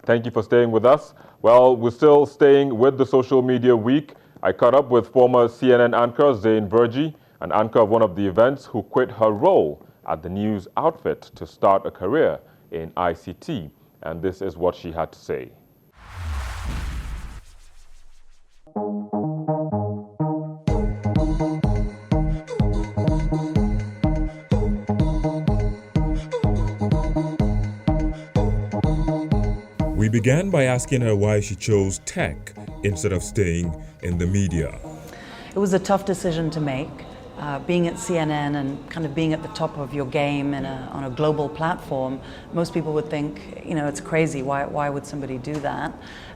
Thank you for staying with us. Well, we're still staying with the social media week. I caught up with former CNN anchor Zain Verjee, an anchor of one of the events, who quit her role at the news outfit to start a career in ICT. And this is what she had to say. We began by asking her why she chose tech instead of staying in the media. It was a tough decision to make. Being at CNN and kind of being at the top of your game on a global platform, most people would think, it's crazy. Why would somebody do that?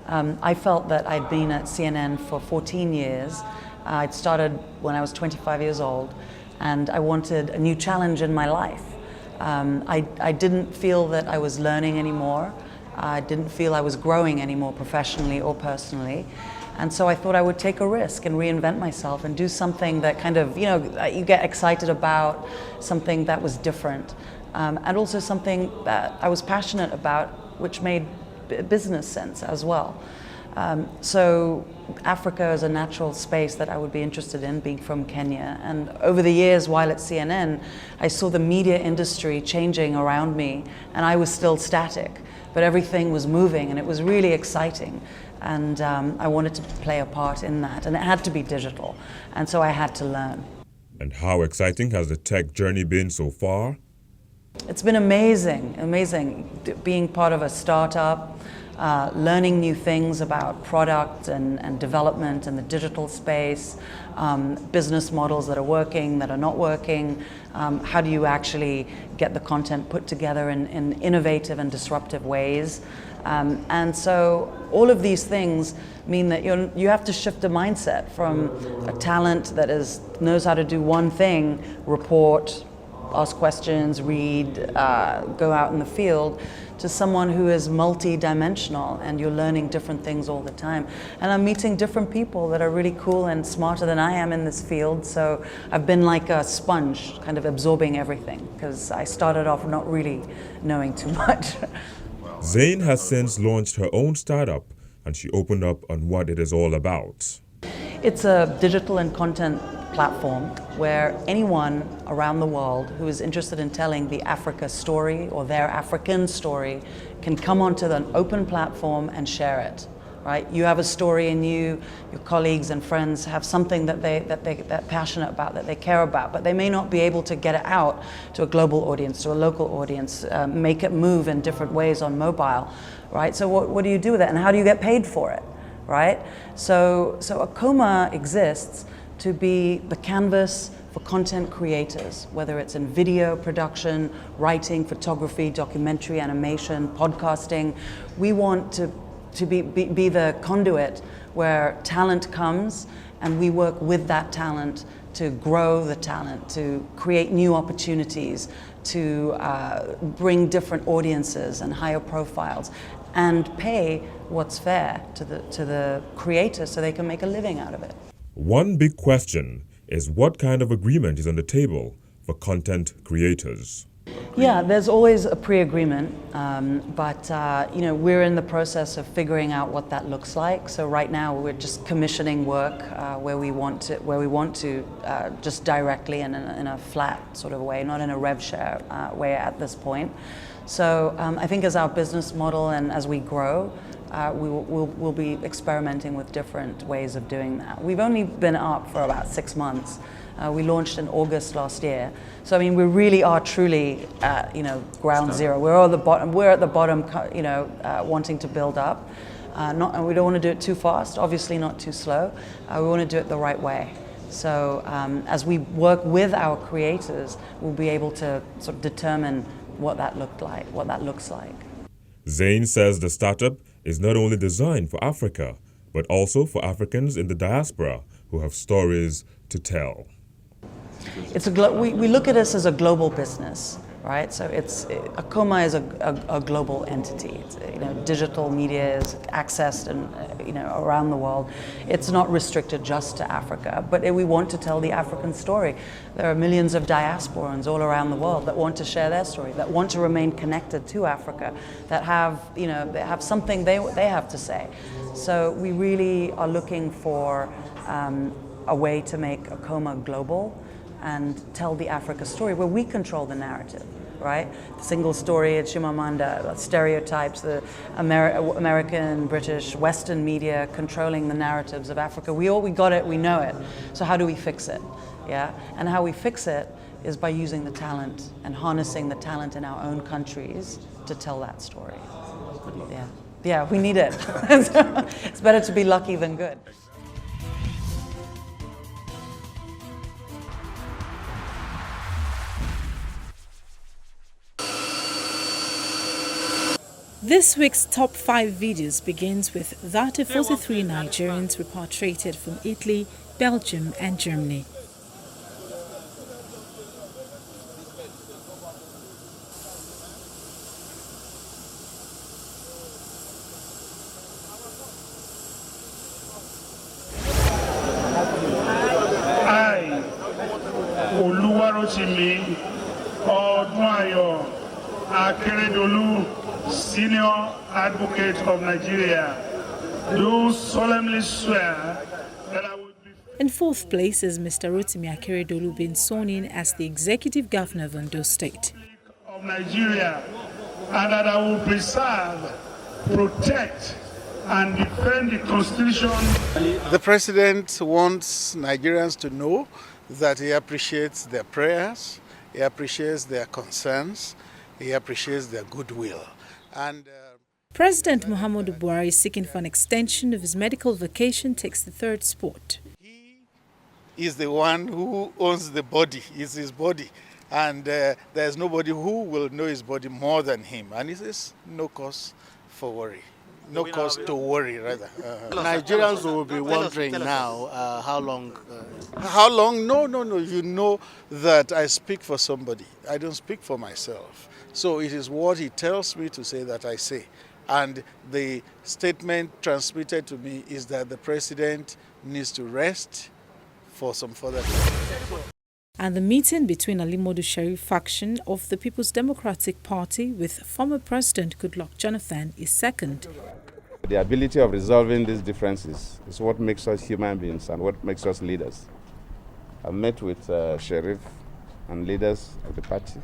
I felt that I'd been at CNN for 14 years. I'd started when I was 25 years old, and I wanted a new challenge in my life. I didn't feel that I was learning anymore. I didn't feel I was growing anymore professionally or personally. And so I thought I would take a risk and reinvent myself and do something that kind of, you get excited about, something that was different. And also something that I was passionate about, which made business sense as well. So Africa is a natural space that I would be interested in, being from Kenya. And over the years while at CNN, I saw the media industry changing around me, and I was still static. But everything was moving, and it was really exciting. And I wanted to play a part in that, and it had to be digital. And so I had to learn. And how exciting has the tech journey been so far? It's been amazing, being part of a startup, learning new things about product and development in the digital space, business models that are working, that are not working, how do you actually get the content put together in innovative and disruptive ways. And so all of these things mean that you have to shift a mindset from a talent that knows how to do one thing, report, ask questions, read, go out in the field, to someone who is multi-dimensional, and you're learning different things all the time. And I'm meeting different people that are really cool and smarter than I am in this field, so I've been like a sponge, kind of absorbing everything, because I started off not really knowing too much. Zain has since launched her own startup, and she opened up on what it is all about. It's a digital and content platform where anyone around the world who is interested in telling the Africa story or their African story can come onto an open platform and share it. Right? You have a story, and your colleagues and friends have something that they're passionate about, that they care about, but they may not be able to get it out to a global audience, to a local audience, make it move in different ways on mobile, right? So what do you do with it, and how do you get paid for it, right? So Akoma exists to be the canvas for content creators, whether it's in video production, writing, photography, documentary, animation, podcasting. We want to be the conduit where talent comes, and we work with that talent to grow the talent, to create new opportunities, to bring different audiences and higher profiles, and pay what's fair to the creators so they can make a living out of it. One big question is what kind of agreement is on the table for content creators? Yeah, there's always a pre-agreement, but we're in the process of figuring out what that looks like. So right now we're just commissioning work where we want to just directly in a flat sort of way, not in a rev share way at this point. So I think as our business model and as we grow, we'll be experimenting with different ways of doing that. We've only been up for about 6 months. We launched in August last year. So I mean, we really are truly at ground zero. We're at the bottom. We're at the bottom, wanting to build up. And we don't want to do it too fast. Obviously, not too slow. We want to do it the right way. So as we work with our creators, we'll be able to sort of determine what that looks like. Zain says the startup is not only designed for Africa, but also for Africans in the diaspora who have stories to tell. We look at us as a global business. right? So Akoma is a global entity. It's, digital media is accessed and around the world. It's not restricted just to Africa, but we want to tell the African story. There are millions of diasporans all around the world that want to share their story, that want to remain connected to Africa, that have they have something they have to say. So we really are looking for a way to make Akoma global and tell the Africa story where we control the narrative, right? The single story at Chimamanda, stereotypes, the American, British, Western media controlling the narratives of Africa. We got it, we know it. So how do we fix it? Yeah, and how we fix it is by using the talent and harnessing the talent in our own countries to tell that story. Yeah, we need it. It's better to be lucky than good. This week's top 5 videos begins with that of 43 Nigerians repatriated from Italy, Belgium and Germany. I, Oluwarotimi Odunwayo Akeredolu, Senior Advocate of Nigeria, do solemnly swear that I will be... In fourth place is Mr. Rotimi Akeredolu being sworn in as the Executive Governor of Ondo State. ...of Nigeria, and that I will preserve, protect, and defend the Constitution. The President wants Nigerians to know that he appreciates their prayers, he appreciates their concerns, he appreciates their goodwill. President Muhammadu Buhari, seeking for an extension of his medical vacation, takes the third spot. He is the one who owns the body, it's his body, and there's nobody who will know his body more than him, and it is no cause for worry. No cause to worry, rather. Nigerians will be wondering now how long... How long? No. You know that I speak for somebody. I don't speak for myself. So it is what he tells me to say that I say. And the statement transmitted to me is that the president needs to rest for some further time. And the meeting between Ali Modu Sharif faction of the People's Democratic Party with former President Goodluck Jonathan is second. The ability of resolving these differences is what makes us human beings and what makes us leaders. I met with Sharif and leaders of the party.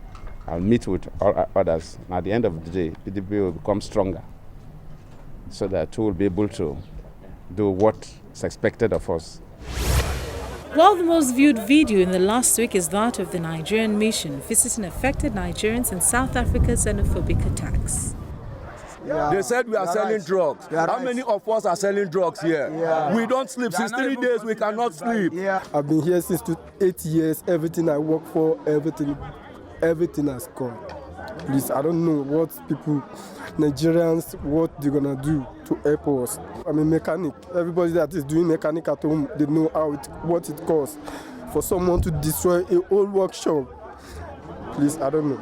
I'll meet with all others. And at the end of the day, PDP will become stronger so that we will be able to do what is expected of us. Well, the most viewed video in the last week is that of the Nigerian mission visiting affected Nigerians in South Africa's xenophobic attacks. They said we are selling drugs. How many of us are selling drugs here? We don't sleep. Since 3 days, we cannot sleep. I've been here since 8 years. Everything I work for, everything has gone. Please, I don't know what people, Nigerians, what they're gonna do to help us. I'm a mechanic. Everybody that is doing mechanic at home, they know what it costs for someone to destroy a whole workshop. Please, I don't know.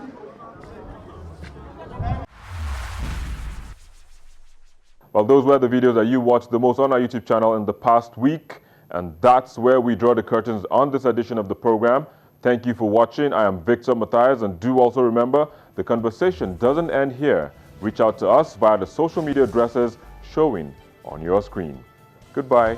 Well, those were the videos that you watched the most on our YouTube channel in the past week, and that's where we draw the curtains on this edition of the program. Thank you for watching. I am Victor Matthias, and do also remember, the conversation doesn't end here. Reach out to us via the social media addresses showing on your screen. Goodbye.